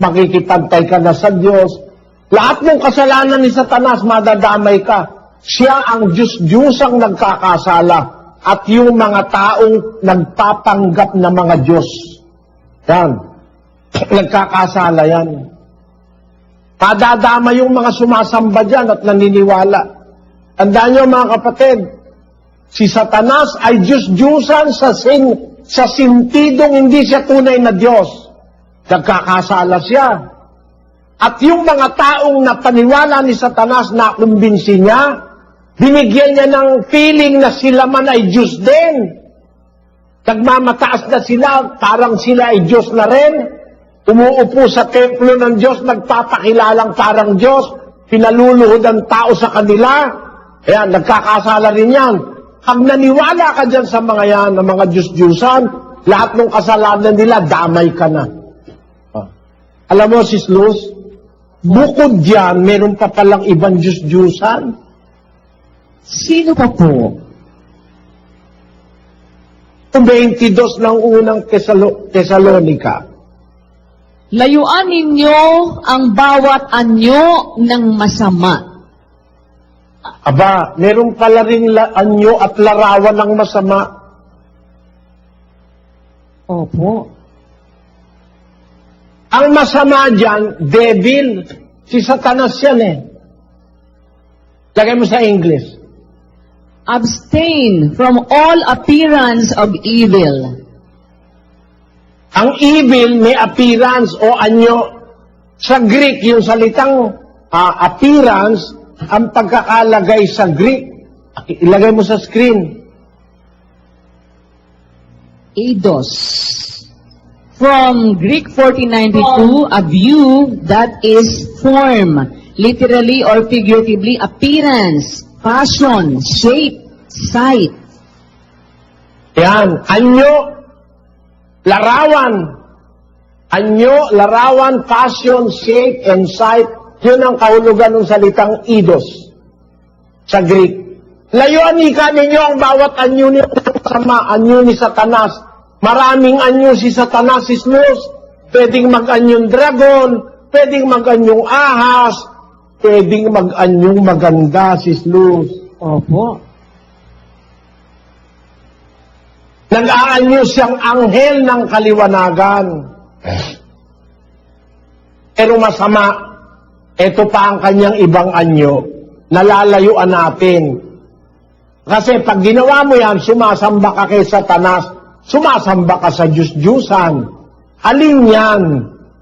makikipagtay ka na sa Diyos. Lahat ng kasalanan ni Satanas, madadamay ka. Siya ang Diyos-Diyusang nagkakasala at yung mga taong nagpapanggap na mga Diyos. Yan. Nagkakasala yan. Madadama yung mga sumasamba dyan at naniniwala. Tandaan nyo mga kapatid, si Satanas ay Diyos-Diyusan sa sintidong hindi siya tunay na Diyos. Nagkakasala siya. At yung mga taong napaniwala ni Satanas na kumbinsi niya, binigyan niya ng feeling na sila man ay Diyos din. Nagmamataas na sila, parang sila ay Diyos na rin. Umuupo sa templo ng Diyos, nagpapakilalang parang Diyos. Pinaluluhod ang tao sa kanila. Ayan, nagkakasala rin yan. pag naniwala ka dyan sa mga yan, ng mga Diyos-Diyusan, lahat ng kasalanan nila, damay ka na. Alam mo, Sis Luz, bukod dyan, meron pa palang ibang Diyos-Diyusan. Sino pa po? 22 ng unang Tesalonika. Layuan ninyo ang bawat anyo ng masama. Aba, meron pala rin anyo at larawan ng masama. Opo. Ang masama dyan, devil. Si Satanas yan eh. Lagay mo sa English. Abstain from all appearance of evil. Ang evil may appearance o anyo. Sa Greek, yung salitang appearance, ang pagkakalagay sa Greek. Ilagay mo sa screen. Eidos. From Greek 1492, a view that is form, literally or figuratively, appearance, fashion, shape, sight. Yan. Anyo, larawan. Anyo, larawan, fashion, shape, and sight. Yun ang kahulugan ng salitang eidos sa Greek. Layuan ika ninyo ang bawat anyo ni sama, anyo ni Satanas. Maraming anyo si Satanas, Sis Luz. Pwedeng mag-anyong dragon, pwedeng mag-anyong ahas, pwedeng mag-anyong maganda, Sis Luz. Opo. Nag-aanyo siyang anghel ng kaliwanagan. Pero masama, ito pa ang kanyang ibang anyo, nalalayuan natin. Kasi pag ginawa mo yan, sumasamba ka kay Satanas, sumasamba ka sa Diyos-Diyusan. Alin yan?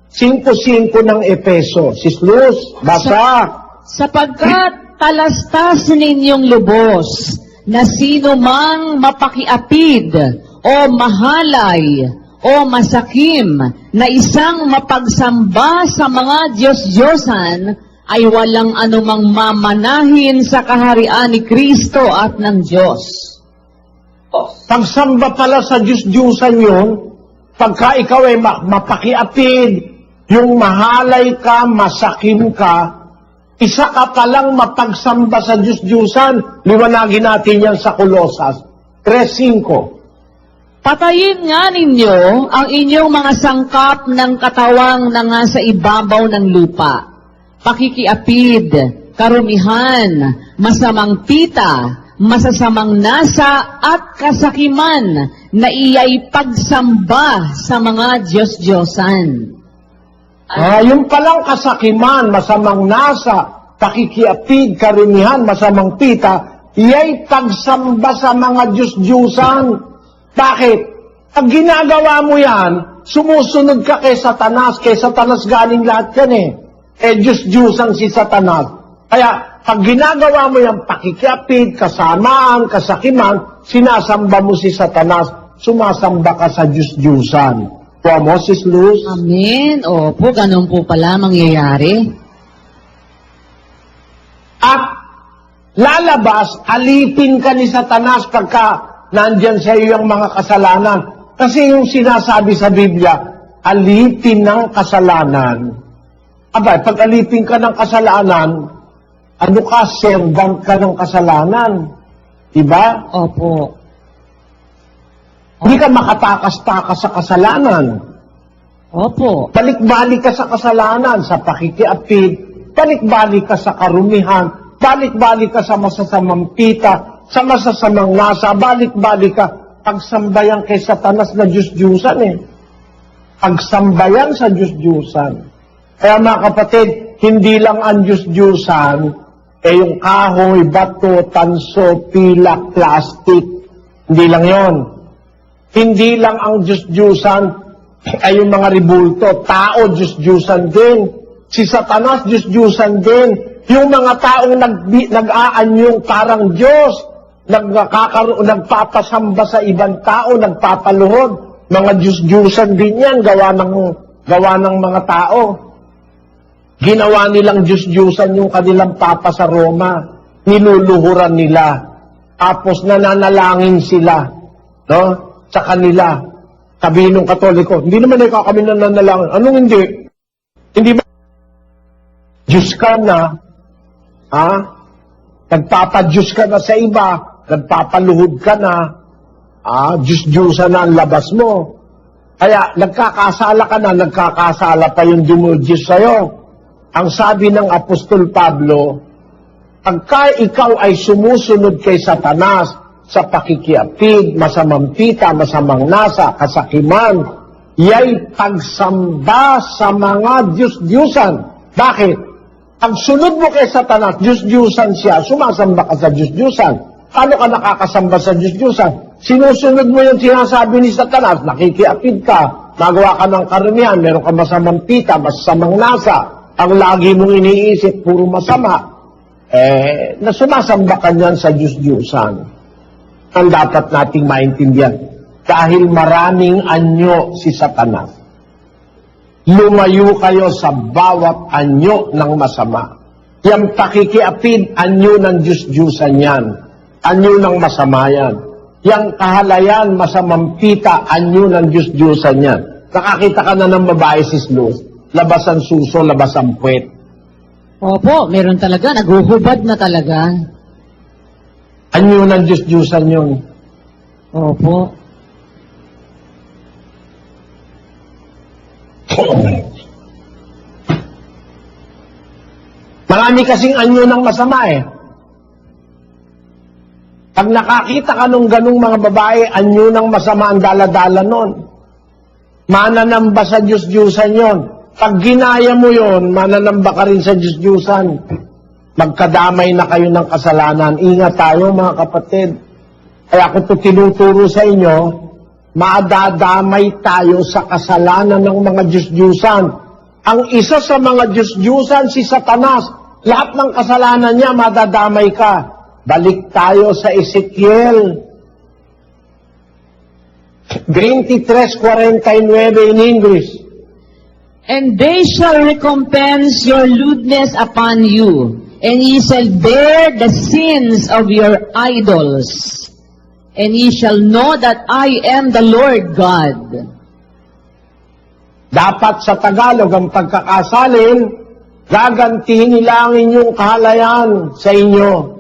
5:5 ng Epeso. Sis Luz, basa. Sapagkat talastas ninyong lubos, na sino mang mapakiapid o mahalay o masakim na isang mapagsamba sa mga Diyos-Diyosan ay walang anumang mamanahin sa kaharian ni Kristo at ng Diyos. Pagsamba pala sa Diyos-Diyusan yun, pagka ikaw ay mapakiapid, yung mahalay ka, masakim ka, isa ka palang mapagsamba sa Diyos-Diyusan. Liwanagin natin yan sa Kolosas 3:5. Patayin nga ninyo ang inyong mga sangkap ng katawang na nga sa ibabaw ng lupa. Pakikiapid, karumihan, masamang pita, masasamang nasa at kasakiman na iyay pagsamba sa mga Diyos-Diyosan. Yung palang kasakiman, masamang nasa, pakikiapid, karumihan, masamang pita, iyay pagsamba sa mga Diyos-Diyusan. Bakit? Pag ginagawa mo yan, sumusunod ka kay Satanas. Kay Satanas galing lahat yan eh. Diyos-Diyusan si Satanas. Kaya, pag ginagawa mo yan, pakikiapid, kasamaan, kasakiman, sinasamba mo si Satanas, sumasamba ka sa Diyos-Diyusan. Kuha mo, Sis Luz? Amen. Opo, ganun po pala mangyayari. At lalabas, alipin ka ni Satanas pagka nandyan sa iyo ang mga kasalanan. Kasi yung sinasabi sa Biblia, alipin ng kasalanan. Aba, pag alipin ka ng kasalanan, ano ka, servant ka ng kasalanan. Diba? Opo. Hindi ka makatakas-takas sa kasalanan. Opo. Balik-balik ka sa kasalanan, sa pakikiapid, balik-balik ka sa karumihan, balik-balik ka sa masasamang pita, sa masasamang nasa, balik-balik ka, pagsambayan kay Satanas na Diyos-Diyusan eh. Pagsambayan sa Diyos-Diyusan. Kaya mga kapatid, hindi lang ang Diyos-Diyusan, yung kahoy, bato, tanso, pilak, plastic. Hindi lang yon. Hindi lang ang Diyos-Diyusan ay yung mga ribulto. Tao, Diyos-Diyusan din. Si Satanas, Diyos-Diyusan din. Yung mga taong nag-aanyong parang Diyos, nagpapasamba sa ibang tao, nagpapaluhod. Mga Diyos-Diyusan din yan, gawa ng mga tao. Ginawa nilang Diyos-Diyusan yung kanilang papa sa Roma. Niluluhuran nila. tapos nananalangin sila, no? Sa kanila. Sabi nung Katoliko, hindi naman ikaw kami nananalangin. Anong hindi? Hindi ba? Diyos ka na, ha? Nagpapadyos ka na sa iba, nagpapaluhod ka na, Diyos-Diyosa na ang labas mo. Kaya nagkakasala ka na, nagkakasala pa yung Diyos sa'yo. Ang sabi ng Apostol Pablo, pagka ikaw ay sumusunod kay Satanas sa pakikiapid, masamang pita, masamang nasa, kasakiman, yay pagsamba sa mga Diyos-Diyusan. Bakit? Pag sunod mo kay Satanas, Diyos-Diyusan siya, sumasamba ka sa Diyos-Diyusan. Paano ka nakakasamba sa Diyos-Diyusan? Sinusunod mo yung sinasabi ni Satanas, nakikiapid ka, magawa ka ng karamihan, meron ka masamang pita, masamang nasa, ang lagi mong iniisip, puro masama. Na sumasamba ka niyan sa Diyos-Diyusan. Ang dapat nating maintindihan. Dahil maraming anyo si Satanas. Lumayo kayo sa bawat anyo ng masama. Yang pakikiapid, anyo ng Diyos-Diyusan yan. Anyo ng masama yan. Yang kahalayan, masamang pita, anyo ng Diyos-Diyusan yan. Nakakita ka na ng babae sislus, labas ang suso, labas ang puwet. Opo, meron talaga. Naguhubad na talaga. Anyo ng Diyos-Diyusan yun. Opo. Marami kasing anyo ng masama eh. Pag nakakita ka nung ganung mga babae, anyo ng masama ang dala-dala nun. Mananamba sa Diyos-Diyusan yon. Pag ginaya mo yon, mananamba ka rin sa Diyos-Diyusan. Magkadamay na kayo ng kasalanan. Ingat tayo mga kapatid. Kaya kung ito tinuturo sa inyo, madadamay tayo sa kasalanan ng mga Diyos-Diyusan. Ang isa sa mga Diyos-Diyusan, si Satanas. Lahat ng kasalanan niya, madadamay ka. Balik tayo sa Ezekiel 23:49 in English. And they shall recompense your lewdness upon you, and ye shall bear the sins of your idols, and ye shall know that I am the Lord God. Dapat sa Tagalog ang pagkakasalin, gagantihin nila ang inyong kahalayan sa inyo.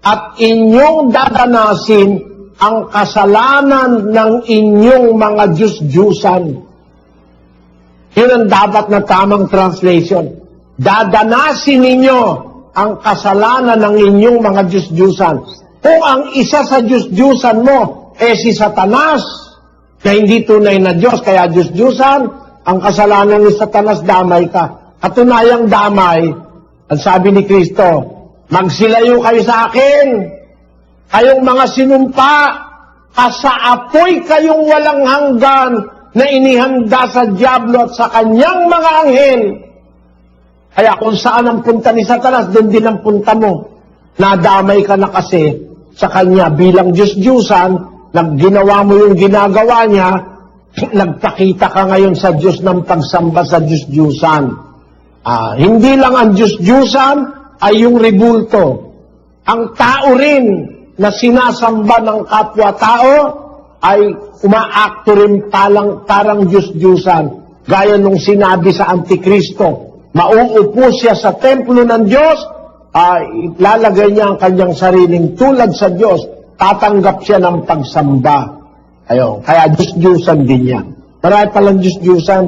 At inyong dadanasin ang kasalanan ng inyong mga Diyos-Diyusan. Yun ang dapat na tamang translation. Dadanasin ninyo ang kasalanan ng inyong mga Diyos-Diyusan. Kung ang isa sa Diyos-Diyusan mo, si Satanas, na hindi tunay na Diyos, kaya Diyos-Diyusan, ang kasalanan ni Satanas, damay ka. Katunayang damay, ang sabi ni Kristo, magsilayo kayo sa akin, kayong mga sinumpa, kasaapoy kayong walang hanggan na inihanda sa Diablo at sa kanyang mga anghel. Kaya kung saan ang punta ni Satanas, doon din ang punta mo. Nadamay ka na kasi sa kanya bilang Diyos-Diyusan, nagginawa mo yung ginagawa niya, nagpakita ka ngayon sa Diyos ng pagsamba sa Diyos-Diyusan. Hindi lang ang Diyos-Diyusan, ay yung rebulto. Ang tao rin na sinasamba ng kapwa-tao ay umaakto rin parang Diyos-Diyusan. Gaya nung sinabi sa Antikristo, mauupo siya sa templo ng Diyos, lalagay niya ang kanyang sariling tulad sa Diyos, tatanggap siya ng pagsamba. Kaya Diyos-Diyusan din yan. Marami palang Diyos-Diyusan,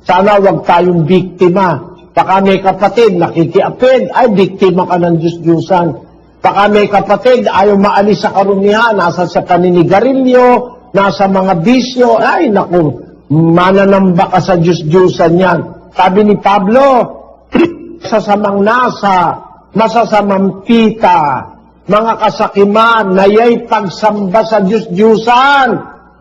sana wag tayong biktima. Baka may kapatid, nakikiapid, ay biktima ka ng Diyos-Diyusan. Baka may kapatid, ayaw maalis sa karumihan, nasa sa paninigarilyo, nasa mga bisyo, ay naku, mananamba ka sa Diyos-Diyusan yan. Sabi ni Pablo, sasamang nasa, masasamang pita, mga kasakiman, naya'y pagsamba sa Diyos-Diyusan,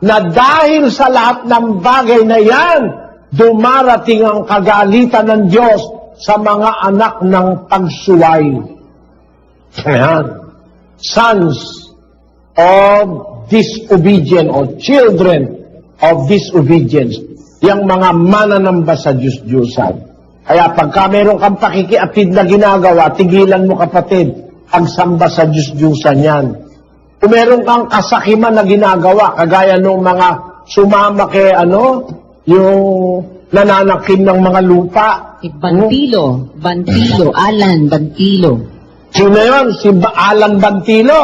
na dahil sa lahat ng bagay na yan, dumarating ang kagalitan ng Diyos sa mga anak ng pagsuway. Ayan. Sons of disobedience or children of disobedience. Yang mga mananamba sa Diyos-Diyusan. Kaya pagka meron kang pakikiapid na ginagawa, tigilan mo kapatid, pagsamba sa Diyos-Diyusan yan. Kung meron kang kasakiman na ginagawa, kagaya nung mga sumama kay yung nananakim ng mga lupa. Bantilo, Alan Bantilo. Sino yun? Si Alan Bantilo.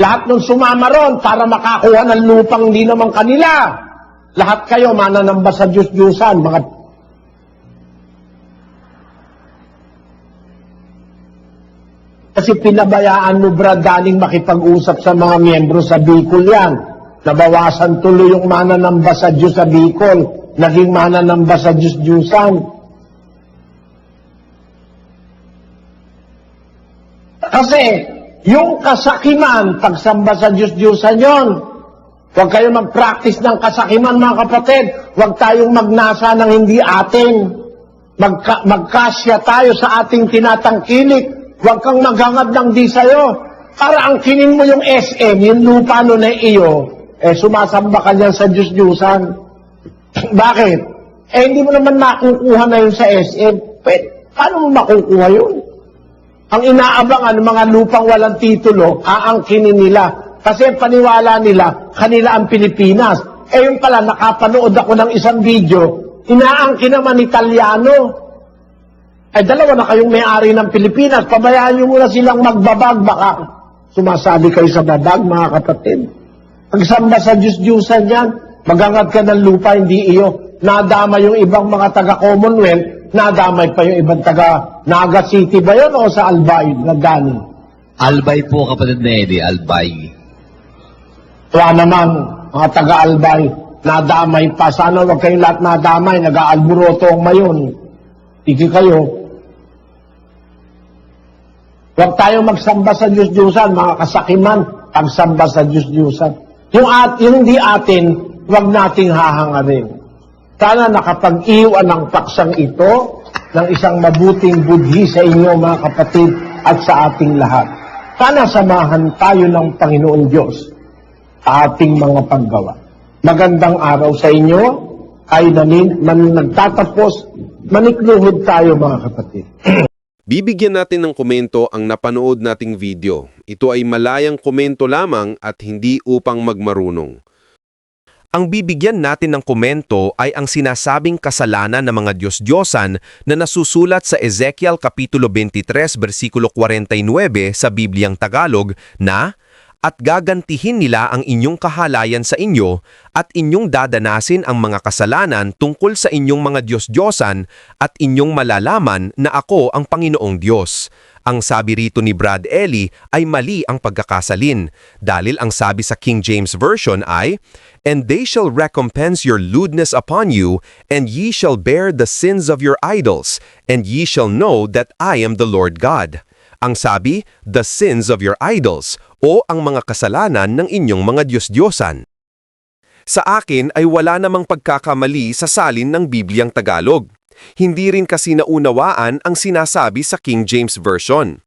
Lahat ng sumama ron para makakuha ng lupang hindi naman kanila. Lahat kayo mananamba sa Diyos-Diyusan, mga kasi pinabayaan mo, Brad, daling makipag-usap sa mga miyembro sa Bicol yan. Nabawasan tuloy yung mananamba sa Diyos sa Bicol. Naging mananamba sa Diyos-Diyusan. Kasi, yung kasakiman, pagsamba sa Diyos-Diyusan yon. Huwag kayo mag-practice ng kasakiman, mga kapatid. Huwag tayong magnasa ng hindi atin. Magkasya tayo sa ating tinatangkilik. Huwag kang maghangad ng di sa'yo. Para ang kinin mo yung SM, yung lupa no na iyo, sumasamba ka niyan sa Diyos-Diyusan. Bakit? Hindi mo naman makukuha na yun sa SM. Paano mo makukuha yun? Ang inaabangan ng mga lupang walang titulo, aangkinin nila. Kasi paniwala nila, kanila ang Pilipinas. Yung pala, nakapanood ako ng isang video, inaangkin naman Italiano. Dalawa na kayong may-ari ng Pilipinas, pabayaan nyo muna silang magbabag, baka sumasali kayo sa babag, mga kapatid. Pagsamba sa Diyos-Diyusan yan, magangad ka ng lupa, hindi iyo. Nadama yung ibang mga taga-Commonwealth, nadamay pa yung ibang taga-Naga City ba yun o sa Albay, Nagani? Albay po, kapatid na Eddie, Albay. Wala naman, mga taga-Albay, nadamay pa. Sana wag kayong lahat nadamay, nag-aalburoto ang mayon. Tiki kayo. Huwag tayong magsamba sa Diyos-Diyusan, mga kasakiman, pagsamba sa Diyos-Diyusan. Yung di atin, huwag nating hahangarin. Sana nakapag-iwan ng paksang ito ng isang mabuting budhi sa inyo, mga kapatid, at sa ating lahat. Sana samahan tayo ng Panginoon Diyos sa ating mga paggawa. Magandang araw sa inyo, ay nagtatapos, manikluhod tayo, mga kapatid. Bibigyan natin ng komento ang napanood nating video. Ito ay malayang komento lamang at hindi upang magmarunong. Ang bibigyan natin ng komento ay ang sinasabing kasalanan ng mga Diyos-Diyosan na nasusulat sa Ezekiel Kapitulo 23, versikulo 49 sa Bibliang Tagalog na, "At gagantihin nila ang inyong kahalayan sa inyo at inyong dadanasin ang mga kasalanan tungkol sa inyong mga Diyos-Diyosan at inyong malalaman na ako ang Panginoong Diyos." Ang sabi rito ni Brad Eli ay mali ang pagkakasalin dahil ang sabi sa King James Version ay, "And they shall recompense your lewdness upon you, and ye shall bear the sins of your idols, and ye shall know that I am the Lord God." Ang sabi, the sins of your idols, o ang mga kasalanan ng inyong mga Diyos-Diyosan. Sa akin ay wala namang pagkakamali sa salin ng Bibliang Tagalog. Hindi rin kasi naunawaan ang sinasabi sa King James Version.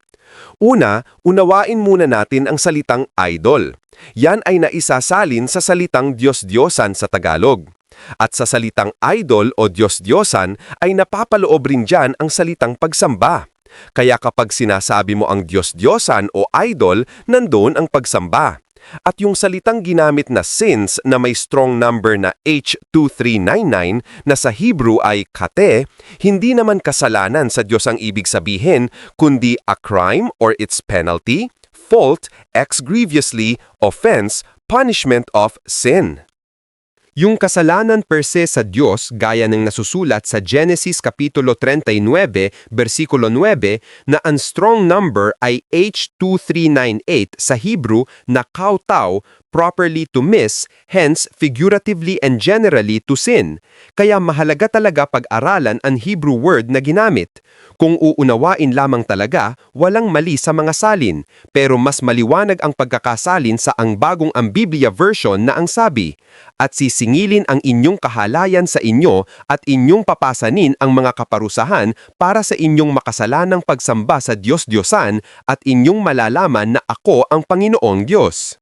Una, unawain muna natin ang salitang idol. Yan ay naisasalin sa salitang Diyos-Diyosan sa Tagalog. At sa salitang idol o Diyos-Diyosan ay napapaloob rin dyan ang salitang pagsamba. Kaya kapag sinasabi mo ang Diyos-Diyosan o idol, nandoon ang pagsamba. At yung salitang ginamit na sins na may strong number na H2399 na sa Hebrew ay kate, hindi naman kasalanan sa Diyos ang ibig sabihin, kundi a crime or its penalty, fault, ex grievously, offense, punishment of sin. Yung kasalanan per se sa Diyos gaya ng nasusulat sa Genesis Kapitulo 39, versikulo 9 na ang strong number ay H2398 sa Hebrew na kautaw, properly to miss, hence figuratively and generally to sin. Kaya mahalaga talaga pag-aralan ang Hebrew word na ginamit. Kung uunawain lamang talaga, walang mali sa mga salin, pero mas maliwanag ang pagkakasalin sa ang bagong Biblia version na ang sabi, "At sisingilin ang inyong kahalayan sa inyo at inyong papasanin ang mga kaparusahan para sa inyong makasalanang pagsamba sa Diyos-Diyosan at inyong malalaman na ako ang Panginoong Diyos."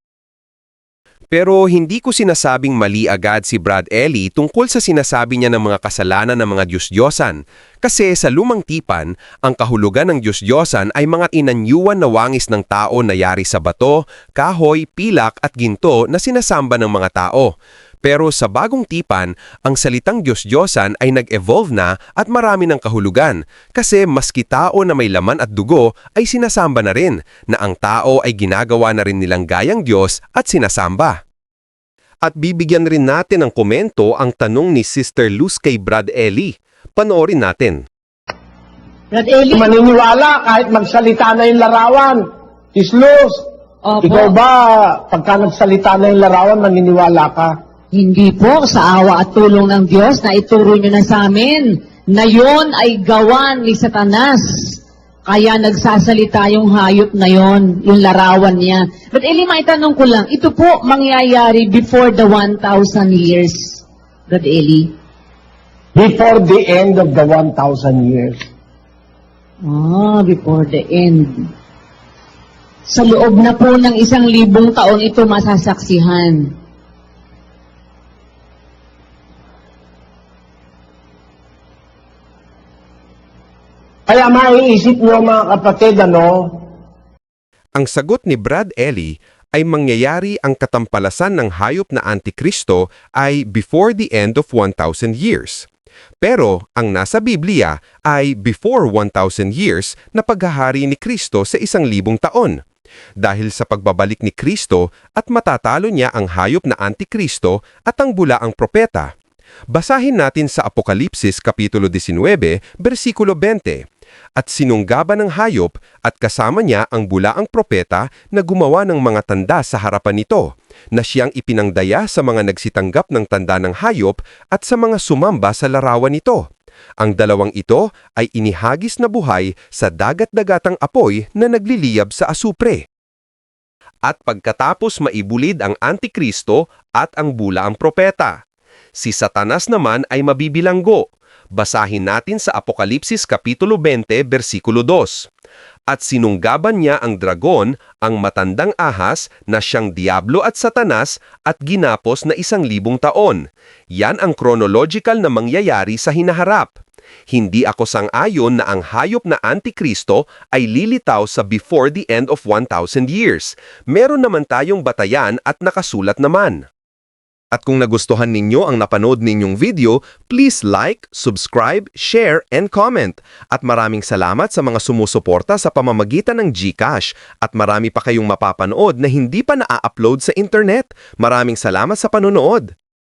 Pero hindi ko sinasabing mali agad si Brad Ellie tungkol sa sinasabi niya ng mga kasalanan ng mga Diyos-Diyosan. Kasi sa lumang tipan, ang kahulugan ng Diyos-Diyosan ay mga inanyuan na wangis ng tao na yari sa bato, kahoy, pilak at ginto na sinasamba ng mga tao. Pero sa bagong tipan, ang salitang Diyos-Diyosan ay nag-evolve na at marami ng kahulugan kasi maski tao na may laman at dugo ay sinasamba na rin na ang tao ay ginagawa na rin nilang gayang Diyos at sinasamba. At bibigyan rin natin ng komento ang tanong ni Sister Luz kay Brad Ellie. Panoorin natin. Brad Ellie, Maniniwala kahit magsalita na yung larawan. Islus, Opo. ikaw ba, pagka nagsalita na yung larawan, maniniwala ka? hindi po sa awa at tulong ng Diyos na ituro nyo na sa amin na yon ay gawan ni Satanas. Kaya nagsasalita yung hayop na yon, yung larawan niya. But Eli, maitanong ko lang, ito po mangyayari before the 1,000 years. Brad Eli? Before the end of the 1,000 years. Before the end. Sa loob na po ng 1,000 taon ito masasaksihan. Kaya maiisip nyo mga kapatid, Ang sagot ni Brad Ellie ay mangyayari ang katampalasan ng hayop na Antikristo ay before the end of 1,000 years. Pero ang nasa Biblia ay before 1,000 years na paghahari ni Kristo sa 1,000 taon. Dahil sa pagbabalik ni Kristo at matatalo niya ang hayop na Antikristo at ang bulaang propeta. Basahin natin sa Apokalipsis Kapitulo 19, versikulo 20. At sinunggaban ng hayop at kasama niya ang bulaang propeta na gumawa ng mga tanda sa harapan nito, na siyang ipinangdaya sa mga nagsitanggap ng tanda ng hayop at sa mga sumamba sa larawan nito. Ang dalawang ito ay inihagis na buhay sa dagat-dagatang apoy na nagliliyab sa asupre. At pagkatapos maibulid ang Antikristo at ang bulaang propeta, si Satanas naman ay mabibilanggo. Basahin natin sa Apokalipsis Kapitulo 20, versikulo 2. At sinunggaban niya ang dragon, ang matandang ahas na siyang Diablo at Satanas at ginapos na 1,000 taon. Yan ang chronological na mangyayari sa hinaharap. Hindi ako sang-ayon na ang hayop na Antikristo ay lilitaw sa before the end of 1,000 years. Meron naman tayong batayan at nakasulat naman. At kung nagustuhan ninyo ang napanood ninyong video, please like, subscribe, share, and comment. At maraming salamat sa mga sumusuporta sa pamamagitan ng GCash. At marami pa kayong mapapanood na hindi pa na-upload sa internet. Maraming salamat sa panonood.